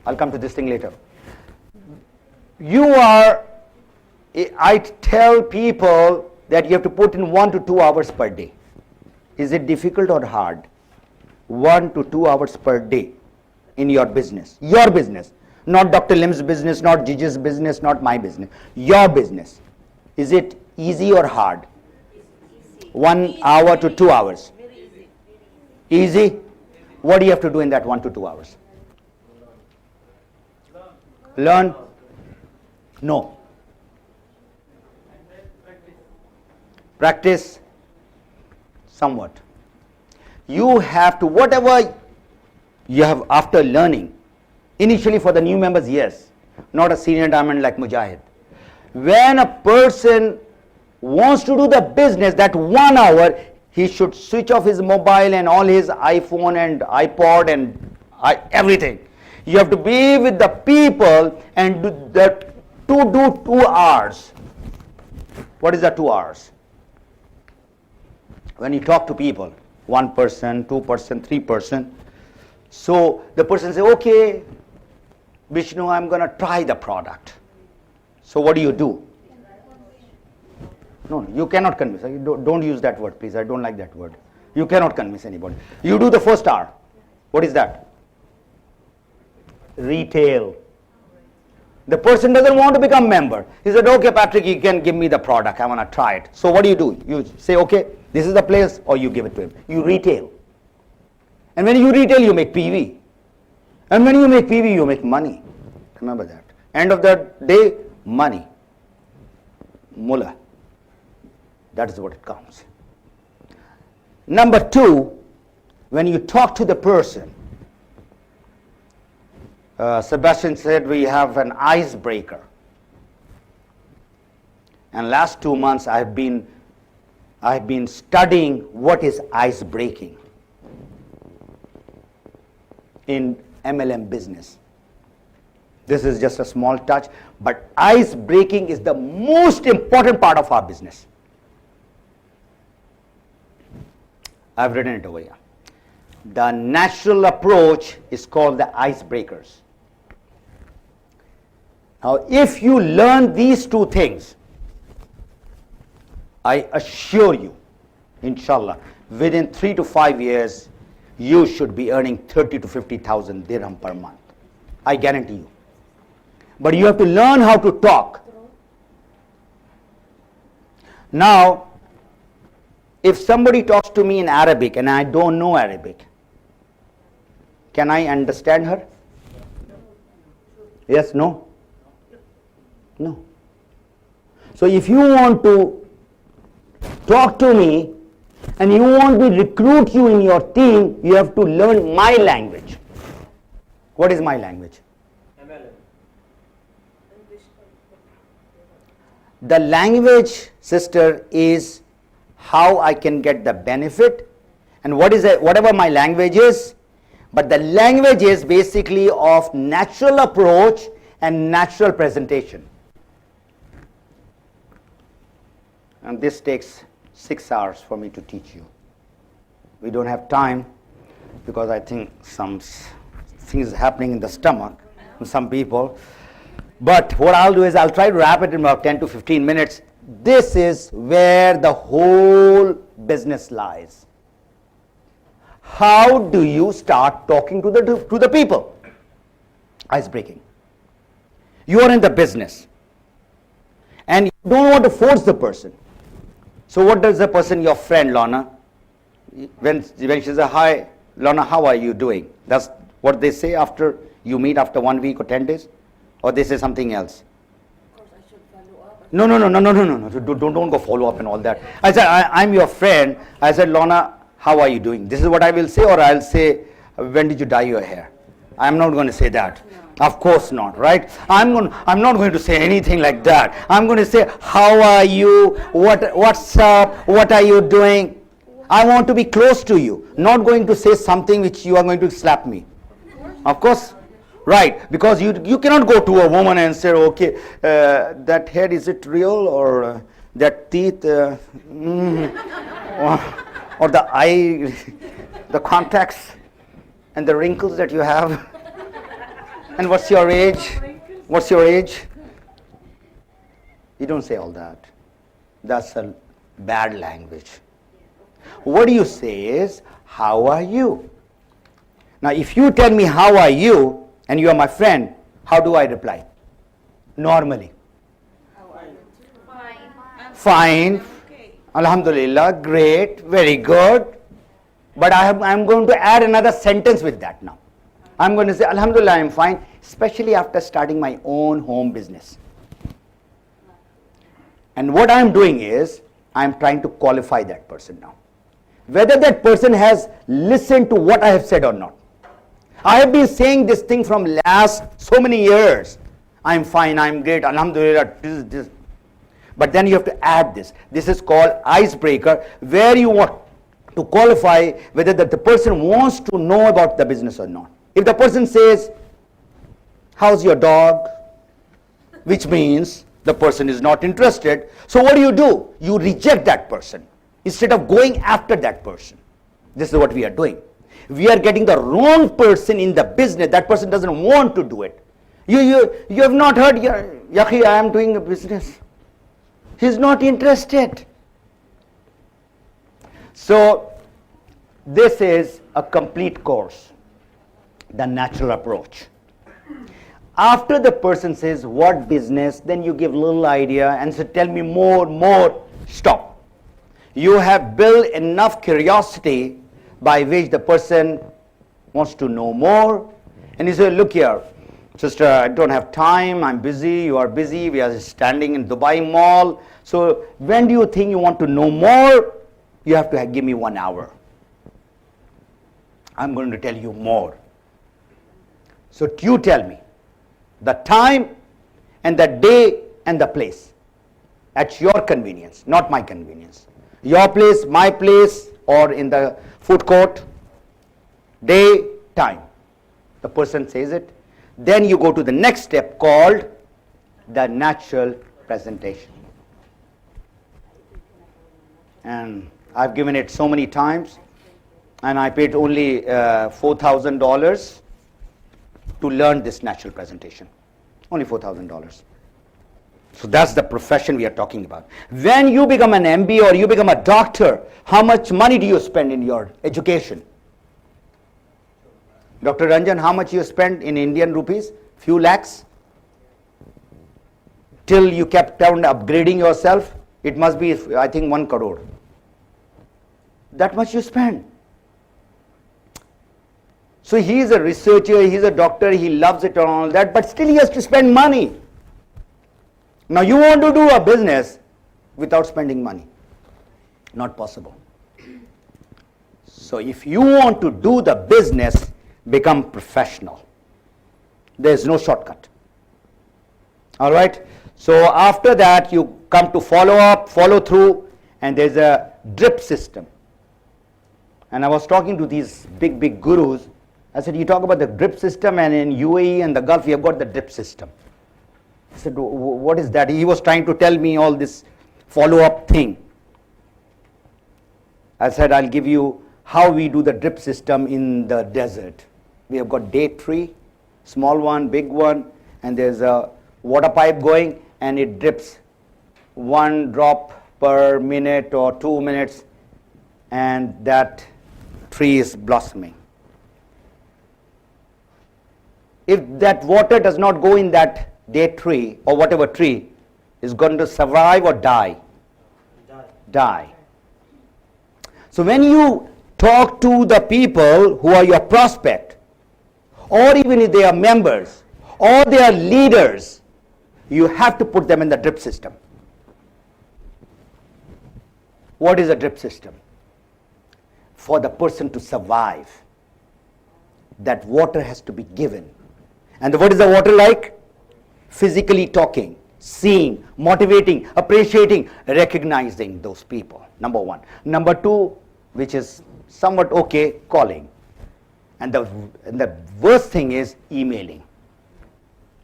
I'll come to this thing later. I tell people that you have to put in 1 to 2 hours per day. Is it difficult or hard? 1 to 2 hours per day in your business. Your business. Not Dr. Lim's business, not Gigi's business, not my business. Your business. Is it easy or hard? 1 hour to 2 hours. Easy? What do you have to do in that 1 to 2 hours? Learn? No. Practice? Somewhat. You have to, whatever you have after learning, initially for the new members, yes, not a senior diamond like Mujahid. When a person wants to do the business, that 1 hour, he should switch off his mobile and all his iPhone and iPod and everything. You have to be with the people and do 2 hours. What is the 2 hours? When you talk to people, 1 person, 2 person, 3 person. So the person says, okay, Vishnu, I'm going to try the product. So what do you do? No, you cannot convince. Don't use that word, please. I don't like that word. You cannot convince anybody. You do the first hour. What is that? Retail. The person doesn't want to become member. He said, okay, Patrick, you can give me the product. I want to try it. So what do? You say, okay, this is the place, or you give it to him. You retail. And when you retail, you make PV. And when you make PV, you make money. Remember that. End of the day, money. Mullah. That is what it counts. Number 2, when you talk to the person, Sebastian said we have an icebreaker. And last 2 months I've been studying what is ice breaking in MLM business. This is just a small touch, but ice breaking is the most important part of our business. I've written it over here. The natural approach is called the icebreakers. Now, if you learn these 2 things, I assure you, inshallah, within 3 to 5 years, you should be earning 30 to 50,000 dirham per month. I guarantee you. But you have to learn how to talk. Now, if somebody talks to me in Arabic and I don't know Arabic, can I understand her? Yes, no? No. So if you want to talk to me and you want to recruit you in your team, you have to learn my language. What is my language? MLM. The language, sister, is how I can get the benefit, and whatever my language is, but the language is basically of natural approach and natural presentation. And this takes 6 hours for me to teach you. We don't have time because I think some things happening in the stomach in some people. But what I'll do is I'll try to wrap it in about 10 to 15 minutes. This is where the whole business lies. How do you start talking to the people? Ice breaking. You are in the business and you don't want to force the person. So what does the person, your friend Lorna, when she says, hi Lorna, how are you doing? That's what they say after you meet after 1 week or 10 days? Or they say something else? Of course I should follow up. No. Don't go follow up and all that. I said, I'm your friend. I said, Lorna, how are you doing? This is what I will say, or I'll say, when did you dye your hair? I'm not going to say that. No. Of course not, right? I'm not going to say anything like that. I'm going to say, how are you? What's up? What are you doing? I want to be close to you. Not going to say something which you are going to slap me. Of course. Right, because you cannot go to a woman and say, okay, that head, is it real, or that teeth, or the eye, the contacts and the wrinkles that you have. And what's your age? What's your age? You don't say all that. That's a bad language. What you say is, how are you? Now, if you tell me how are you, and you are my friend, how do I reply? Normally. Fine. Alhamdulillah, great, very good. But I'm going to add another sentence with that now. I'm going to say, Alhamdulillah, I'm fine, especially after starting my own home business. And what I'm doing is, I'm trying to qualify that person now. Whether that person has listened to what I have said or not. I have been saying this thing from last so many years. I'm fine, I'm great, Alhamdulillah, this. But then you have to add this. This is called icebreaker, where you want to qualify whether the person wants to know about the business or not. If the person says, how's your dog? Which means the person is not interested. So what do? You reject that person instead of going after that person. This is what we are doing. We are getting the wrong person in the business. That person doesn't want to do it. You have not heard, Yakhi, I am doing a business. He's not interested. So this is a complete course, the natural approach. After the person says, what business, then you give little idea and say, tell me more, stop. You have built enough curiosity by which the person wants to know more. And you say, look here, sister, I don't have time, I'm busy, you are busy, we are standing in Dubai Mall. So when do you think you want to know more? You have to give me 1 hour. I'm going to tell you more. So you tell me the time and the day and the place at your convenience, not my convenience. Your place, my place, or in the food court, day, time. The person says it. Then you go to the next step called the natural presentation. And I've given it so many times, and I paid only $4,000 to learn this natural presentation. Only $4,000. So that's the profession we are talking about. When you become an MBA or you become a doctor, how much money do you spend in your education? Dr. Ranjan, how much you spend in Indian rupees? Few lakhs? Till you kept on upgrading yourself, it must be, I think, 1 crore. That much you spend. So he is a researcher, he is a doctor, he loves it and all that, but still he has to spend money. Now you want to do a business without spending money. Not possible. So if you want to do the business, become professional. There is no shortcut. All right? So after that, you come to follow up, follow through, and there's a drip system. And I was talking to these big gurus. I said, you talk about the drip system, and in UAE and the Gulf, we have got the drip system. I said, what is that? He was trying to tell me all this follow-up thing. I said, I'll give you how we do the drip system in the desert. We have got date tree, small one, big one, and there's a water pipe going, and it drips 1 drop per minute or 2 minutes, and that tree is blossoming. If that water does not go in that date tree or whatever tree, is going to survive or die? Die. So when you talk to the people who are your prospect, or even if they are members, or they are leaders, you have to put them in the drip system. What is a drip system? For the person to survive, that water has to be given. And what is the water like? Physically talking, seeing, motivating, appreciating, recognizing those people. Number 1. Number 2, which is somewhat okay, calling. And the worst thing is emailing.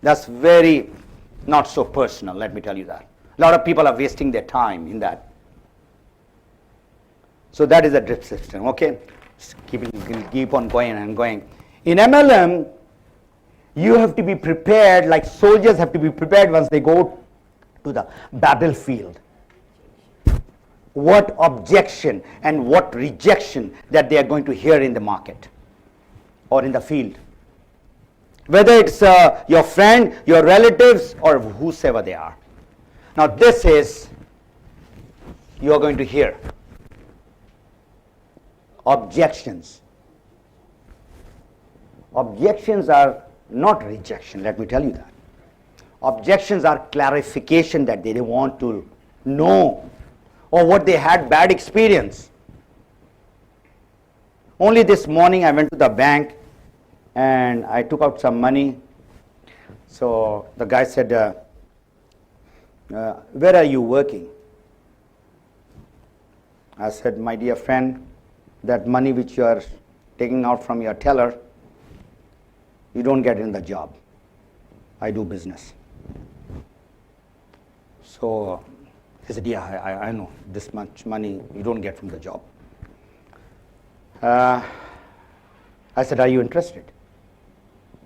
That's very not so personal, let me tell you that. A lot of people are wasting their time in that. So that is a drip system, okay? Keep on going and going. In MLM, You have to be prepared, like soldiers have to be prepared once they go to the battlefield. What objection and what rejection that they are going to hear in the market or in the field. Whether it's your friend, your relatives, or whosoever they are. Now this is, you are going to hear objections. Objections are not rejection, let me tell you that. Objections are clarification that they want to know, or what they had bad experience. Only this morning I went to the bank and I took out some money. So the guy said, where are you working? I said, my dear friend, that money which you are taking out from your teller, you don't get in the job. I do business. So he said, yeah, I know, this much money you don't get from the job. I said, are you interested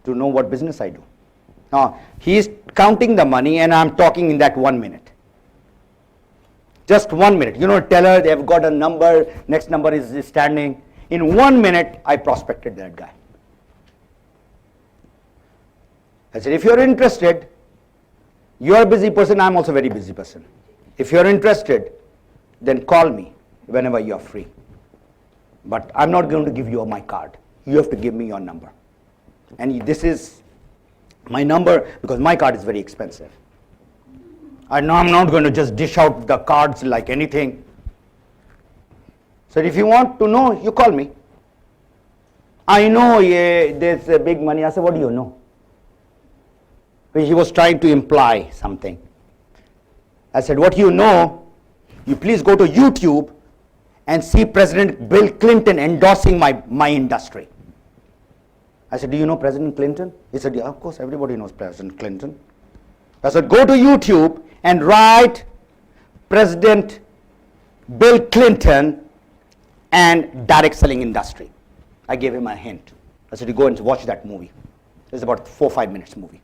to know what business I do? Now, he is counting the money and I'm talking in that 1 minute. Just 1 minute. You know, teller, they have got a number, next number is standing. In 1 minute, I prospected that guy. I said, if you're interested, you're a busy person, I'm also a very busy person. If you're interested, then call me whenever you're free. But I'm not going to give you my card. You have to give me your number. And this is my number because my card is very expensive. I know I'm not going to just dish out the cards like anything. So if you want to know, you call me. I know there's a big money. I said, what do you know? He was trying to imply something. I said, what you know, you please go to YouTube and see President Bill Clinton endorsing my industry. I said, do you know President Clinton? He said, yeah, of course, everybody knows President Clinton. I said, go to YouTube and write President Bill Clinton and direct selling industry. I gave him a hint. I said, you go and watch that movie. It's about 4 or 5 minutes movie.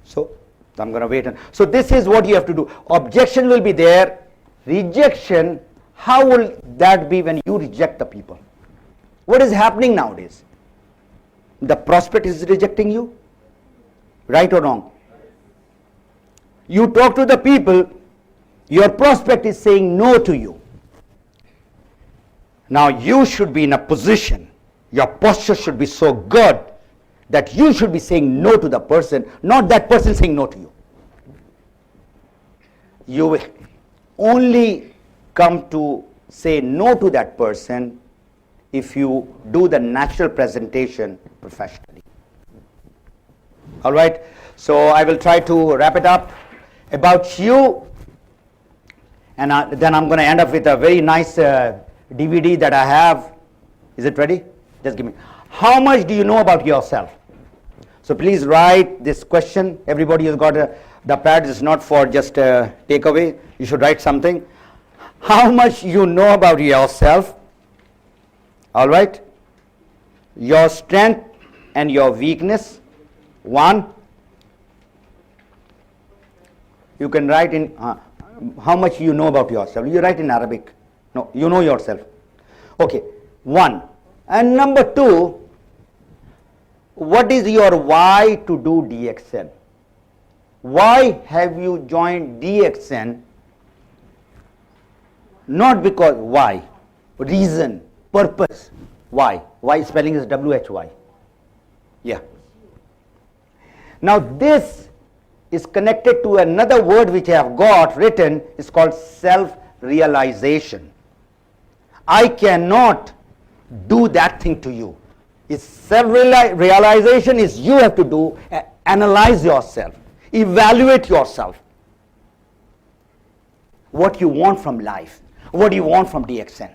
So I'm going to wait. So this is what you have to do. Objection will be there. Rejection, how will that be when you reject the people? What is happening nowadays? The prospect is rejecting you? Right or wrong? You talk to the people, your prospect is saying no to you. Now you should be in a position, your posture should be so good that you should be saying no to the person, not that person saying no to you. You will only come to say no to that person if you do the natural presentation professionally. All right, so I will try to wrap it up about you, and then I'm going to end up with a very nice DVD that I have. Is it ready? Just give me. How much do you know about yourself? So please write this question. Everybody has got the pad. Is not for just takeaway. You should write something. How much you know about yourself? All right. Your strength and your weakness. 1. You can write in how much you know about yourself. You write in Arabic. No, you know yourself. Okay. 1. And number 2. What is your why to do DXN? Why have you joined DXN? Not because, why? Reason, purpose. Why? Why spelling is WHY. Yeah. Now this is connected to another word which I have got written. It's called self-realization. I cannot do that thing to you. It's self-realization is you have to do, analyze yourself, evaluate yourself. What you want from life, what do you want from DXN?